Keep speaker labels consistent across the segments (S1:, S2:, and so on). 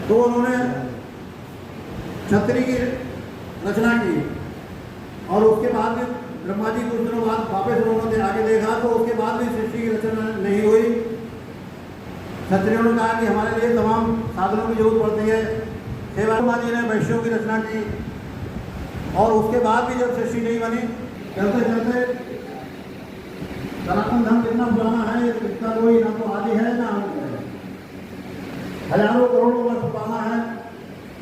S1: तो उन्होंने छतरी की रचना की और उसके बाद भी ब्रह्मा जी कुछ दिनों बाद वापस उन्होंने आगे देखा तो उसके बाद भी सृष्टि की रचना नहीं हुई। क्षत्रियों ने कहा कि हमारे लिए तमाम साधनों की जरूरत पड़ती है। ब्रह्मा जी ने वैश्यों की रचना की और उसके बाद भी जब सृष्टि नहीं बनी, चलते चलते सनातन धर्म कितना पुराना है, इसका कोई ना तो आदि है ना अंत है। हजारों करोड़ों वर्ष पुराना है।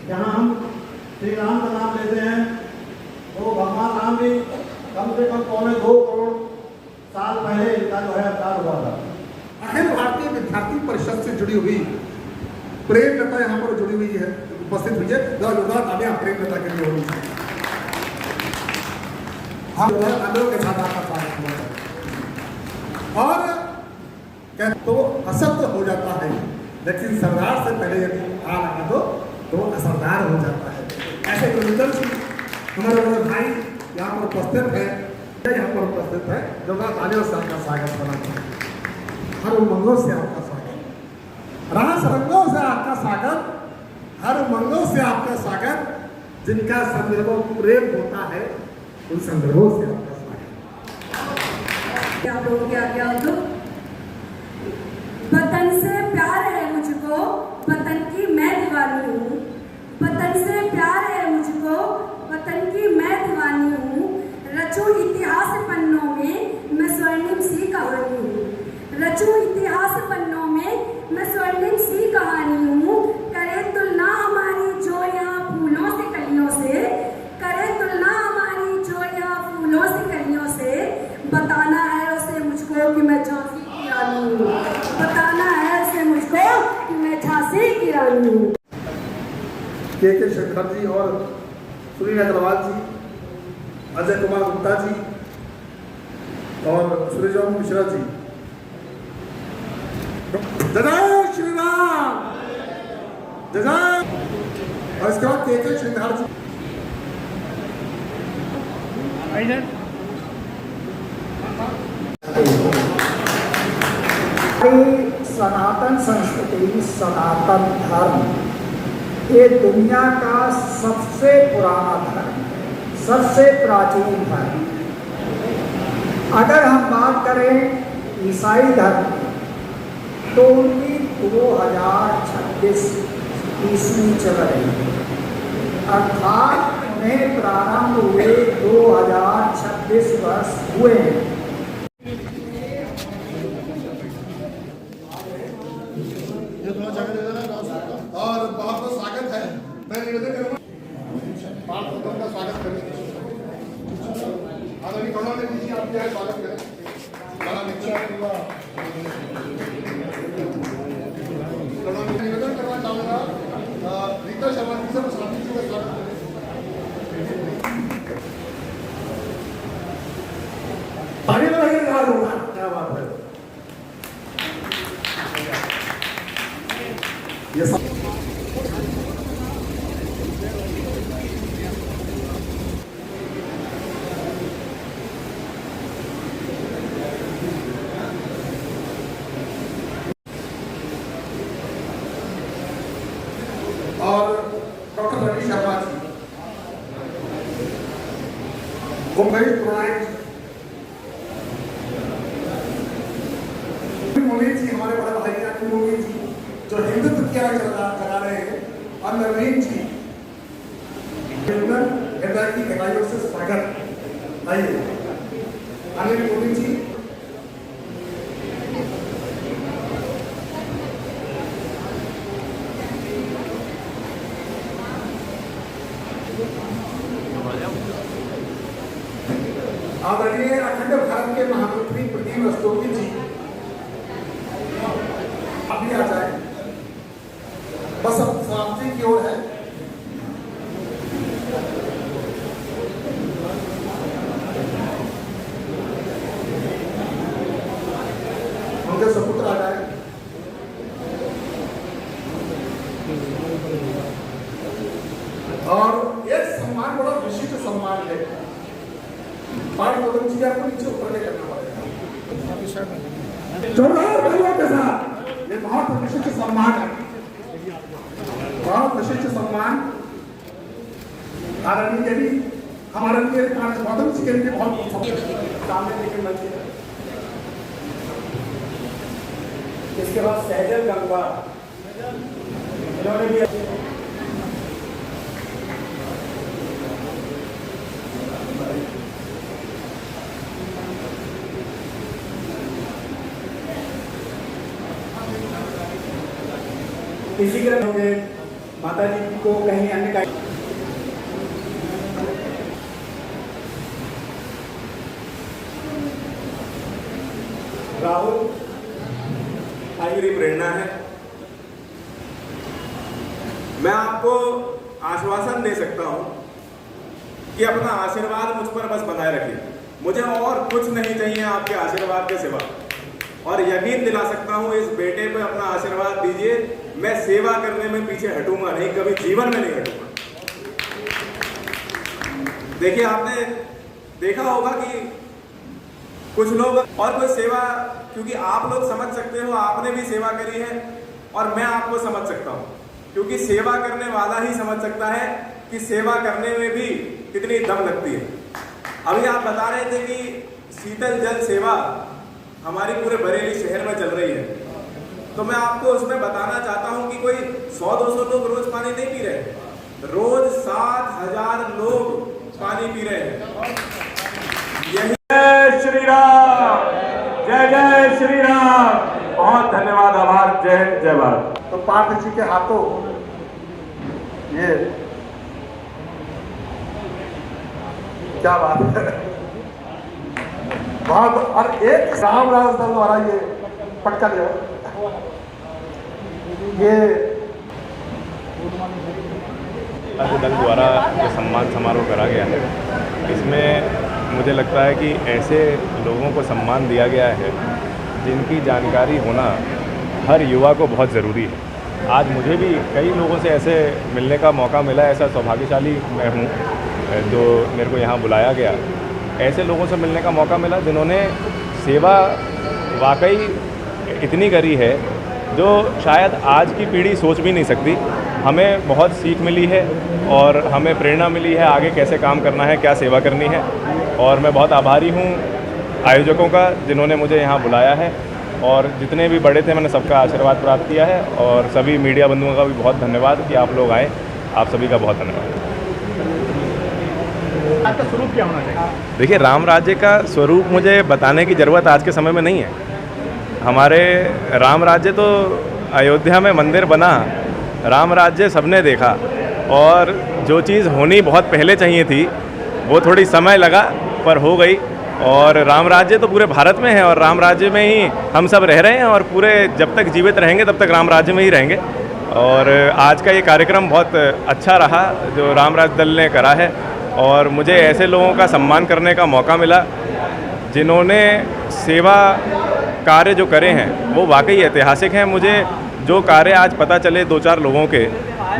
S1: जहाँ हम श्री राम का नाम लेते हैं तो भगवान राम भी कम से कम 2.25 करोड़ साल पहले इनका जो है अवतार हुआ था।
S2: अखिल भारतीय विद्यार्थी परिषद से जुड़ी हुई प्रेम लता यहाँ पर जुड़ी हुई है, उपस्थित हुई है। जोरदार तालियां प्रेम लता के लिए होनी चाहिए। हम आंदोलन के साथ आपका स्वागत हुआ है और तो असत्य हो जाता है, लेकिन सरदार से पहले यदि आ लगा दो तो असरदार हो जाता है। ऐसे गुरुजन हमारे बड़े भाई यहाँ पर उपस्थित है, यहाँ पर उपस्थित है। जोरदार तालियों से आपका स्वागत करना चाहिए। हर उमंगों से आपका स्वागत, रस रंगों से आपका स्वागत, हर उमंगों से आपका स्वागत। जिनका संदर्भ प्रेम होता है उन संदर्भों से आपका स्वागत।
S3: आप लोगों के आगे आओ तो वतन से प्यार है मुझको, वतन की मैं दीवानी हूँ। वतन से प्यार है मुझको, वतन की मैं दीवानी हूँ। रचूं इतिहास पन्नों में मैं स्वर्णिम सी कहानी हूँ। रचूं इतिहास पन्नों में मैं स्वर्णिम सी कहानी हूँ। करे तुलना हमारी जो यहाँ फूलों से कलियों से, करे तुलना हमारी जो यहाँ फूलों से कलियों से। बताना है उसे मुझको कि मैं झांसी की रानी हूँ। बताना है उसे मुझको कि मैं झांसी की रानी हूँ।
S2: के शेखर जी और सुनील अग्रवाल जी, अजय कुमार गुप्ता जी और सूर्यजोत मिश्रा जी। जय श्री राम, जय। और इसके बाद के श्रीधर जी।
S4: सनातन संस्कृति, सनातन धर्म ये दुनिया का सबसे पुराना धर्म है, सबसे प्राचीन धर्म। अगर हम बात करें ईसाई धर्म तो उनकी 2026 ईस्वी चल रही है, अर्थात उन्हें प्रारंभ हुए 2026 वर्ष हुए हैं।
S2: और बहुत बहुत स्वागत है। मैं निवेदन करूँगा का स्वागत करें। आदरणीय करुणानिधि जी आप क्या स्वागत करें। निवेदन करना चाहूँगा रीता शर्मा जी से साथी जी का स्वागत करें। क्या बात है। ये सब और डॉक्टर रवि शर्मा जी, मुंबई प्रोनाइट मोदी जी, हमारे बड़े भाई अनिल मोदी जी जो हिंदुत्व क्या करा रहे हैं, और नवीन जी हृदय की गहराइयों से स्वागत। आइए अनिल मोदी जी। आदरणीय अखंड भारत के महामंत्री प्रदीप रस्तोगी जी अभी आ जाए, बस अब समाप्ति की ओर है। उनके सपुत्र आ जाए। और एक सम्मान बड़ा विशिष्ट सम्मान है। पार्ट मदन जी आपको नीचे उतरने करना पड़ेगा। जोरदार तालियों के साथ ये बहुत विशिष्ट सम्मान है। बहुत विशिष्ट सम्मान आदरणीय जी हमारे लिए गौतम जी के लिए बहुत
S1: सामने लेकर मंच है। इसके बाद सहजल गंगा इन्होंने भी इसी के होंगे माता जी को कहीं अन्य का राहुल
S5: मेरी प्रेरणा है। मैं आपको आश्वासन दे सकता हूं कि अपना आशीर्वाद मुझ पर बस बनाए रखिए। मुझे और कुछ नहीं चाहिए आपके आशीर्वाद के सिवा, और यकीन दिला सकता हूं इस बेटे पे अपना आशीर्वाद दीजिए। मैं सेवा करने में पीछे हटूंगा नहीं, कभी जीवन में नहीं हटूंगा। देखिए, आपने देखा होगा कि कुछ लोग और कोई सेवा, क्योंकि आप लोग समझ सकते हो, आपने भी सेवा करी है और मैं आपको समझ सकता हूं, क्योंकि सेवा करने वाला ही समझ सकता है कि सेवा करने में भी कितनी दम लगती है। अभी आप बता रहे थे कि शीतल जल सेवा हमारी पूरे बरेली शहर में चल रही है, तो मैं आपको उसमें बताना चाहता हूं कि कोई 100-200 लोग रोज पानी नहीं पी रहे, रोज 7,000 लोग पानी पी रहे हैं। यही जय श्री राम, जय जय श्री राम। बहुत धन्यवाद, आभार, जय हिंद, जय भारत।
S2: तो पार्थ जी के हाथों ये क्या बात है, बहुत। और एक रामराज दल द्वारा ये पटका दिया, ये
S6: दल द्वारा जो सम्मान समारोह करा गया है, इसमें मुझे लगता है कि ऐसे लोगों को सम्मान दिया गया है जिनकी जानकारी होना हर युवा को बहुत ज़रूरी है। आज मुझे भी कई लोगों से ऐसे मिलने का मौका मिला, ऐसा सौभाग्यशाली मैं हूँ जो मेरे को यहाँ बुलाया गया। ऐसे लोगों से मिलने का मौका मिला जिन्होंने सेवा वाकई इतनी करी है जो शायद आज की पीढ़ी सोच भी नहीं सकती। हमें बहुत सीख मिली है और हमें प्रेरणा मिली है आगे कैसे काम करना है, क्या सेवा करनी है। और मैं बहुत आभारी हूँ आयोजकों का जिन्होंने मुझे यहाँ बुलाया है, और जितने भी बड़े थे मैंने सबका आशीर्वाद प्राप्त किया है। और सभी मीडिया बंधुओं का भी बहुत धन्यवाद कि आप लोग आए, आप सभी का बहुत धन्यवाद।
S2: आपका स्वरूप क्या होना चाहिए?
S6: देखिए, राम राज्य का स्वरूप मुझे बताने की ज़रूरत आज के समय में नहीं है। हमारे राम राज्य तो अयोध्या में मंदिर बना, राम राज्य सबने देखा, और जो चीज़ होनी बहुत पहले चाहिए थी वो थोड़ी समय लगा पर हो गई। और राम राज्य तो पूरे भारत में है और राम राज्य में ही हम सब रह रहे हैं, और पूरे जब तक जीवित रहेंगे तब तक राम राज्य में ही रहेंगे। और आज का ये कार्यक्रम बहुत अच्छा रहा जो राम राज्य दल ने करा है, और मुझे ऐसे लोगों का सम्मान करने का मौका मिला जिन्होंने सेवा कार्य जो करे हैं वो वाकई ऐतिहासिक हैं। मुझे जो कार्य आज पता चले 2-4 लोगों के,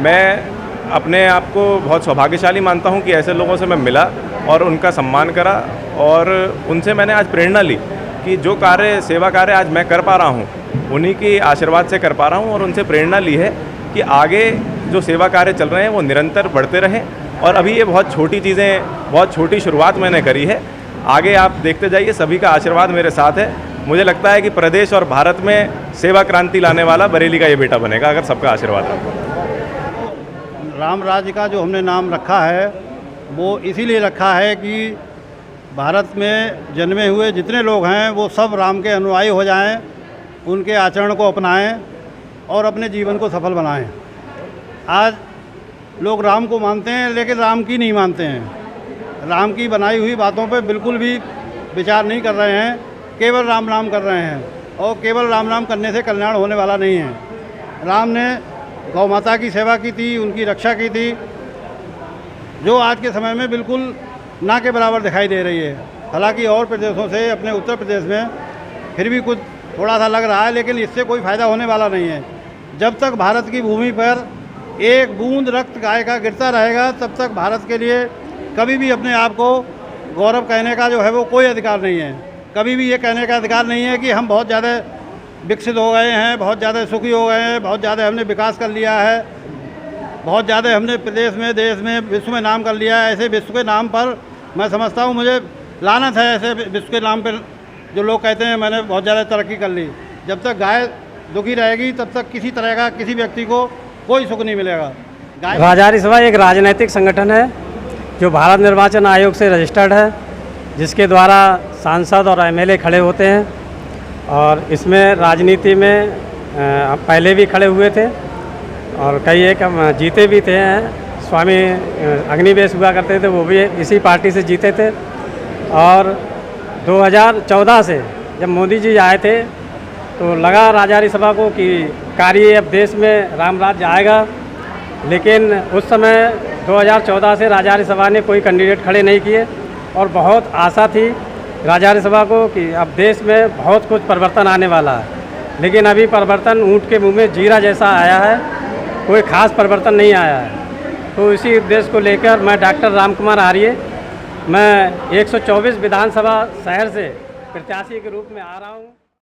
S6: मैं अपने आप को बहुत सौभाग्यशाली मानता हूं कि ऐसे लोगों से मैं मिला और उनका सम्मान करा, और उनसे मैंने आज प्रेरणा ली कि जो कार्य सेवा कार्य आज मैं कर पा रहा हूं उन्हीं के आशीर्वाद से कर पा रहा हूं, और उनसे प्रेरणा ली है कि आगे जो सेवा कार्य चल रहे हैं वो निरंतर बढ़ते रहें। और अभी ये बहुत छोटी चीज़ें, बहुत छोटी शुरुआत मैंने करी है, आगे आप देखते जाइए, सभी का आशीर्वाद मेरे साथ है। मुझे लगता है कि प्रदेश और भारत में सेवा क्रांति लाने वाला बरेली का ये बेटा बनेगा अगर सबका आशीर्वाद रहा।
S7: राम राज्य का जो हमने नाम रखा है वो इसीलिए रखा है कि भारत में जन्मे हुए जितने लोग हैं वो सब राम के अनुयायी हो जाएं, उनके आचरण को अपनाएं और अपने जीवन को सफल बनाएं। आज लोग राम को मानते हैं लेकिन राम की नहीं मानते हैं, राम की बनाई हुई बातों पे बिल्कुल भी विचार नहीं कर रहे हैं, केवल राम नाम कर रहे हैं, और केवल राम नाम करने से कल्याण होने वाला नहीं है। राम ने गौ माता की सेवा की थी, उनकी रक्षा की थी, जो आज के समय में बिल्कुल ना के बराबर दिखाई दे रही है। हालांकि और प्रदेशों से अपने उत्तर प्रदेश में फिर भी कुछ थोड़ा सा लग रहा है, लेकिन इससे कोई फ़ायदा होने वाला नहीं है। जब तक भारत की भूमि पर एक बूंद रक्त गाय का गिरता रहेगा तब तक भारत के लिए कभी भी अपने आप को गौरव कहने का जो है वो कोई अधिकार नहीं है। कभी भी ये कहने का अधिकार नहीं है कि हम बहुत ज़्यादा विकसित हो गए हैं, बहुत ज़्यादा सुखी हो गए हैं, बहुत ज़्यादा हमने विकास कर लिया है। बहुत ज़्यादा हमने प्रदेश में, देश में, विश्व में नाम कर लिया है। ऐसे विश्व के नाम पर मैं समझता हूँ मुझे लानत है ऐसे विश्व के नाम पर जो लोग कहते हैं मैंने बहुत ज़्यादा तरक्की कर ली। जब तक गाय दुखी रहेगी तब तक किसी तरह का किसी व्यक्ति को कोई सुख नहीं मिलेगा।
S8: राजहारी सभा एक राजनीतिक संगठन है जो भारत निर्वाचन आयोग से रजिस्टर्ड है, जिसके द्वारा सांसद और एमएलए खड़े होते हैं। और इसमें राजनीति में पहले भी खड़े हुए थे और कई एक जीते भी थे। स्वामी अग्निवेश हुआ करते थे, वो भी इसी पार्टी से जीते थे। और 2014 से जब मोदी जी आए थे तो लगा राजहारी सभा को कि कार्य अब देश में राम राज्य आएगा, लेकिन उस समय 2014 से राजहारी सभा ने कोई कैंडिडेट खड़े नहीं किए और बहुत आशा थी राजहारी सभा को कि अब देश में बहुत कुछ परिवर्तन आने वाला है। लेकिन अभी परिवर्तन ऊँट के मुंह में जीरा जैसा आया है, कोई ख़ास परिवर्तन नहीं आया है। तो इसी उद्देश्य को लेकर मैं डॉक्टर राम कुमार आर्य, मैं 124 विधानसभा शहर से प्रत्याशी के रूप में आ रहा हूँ।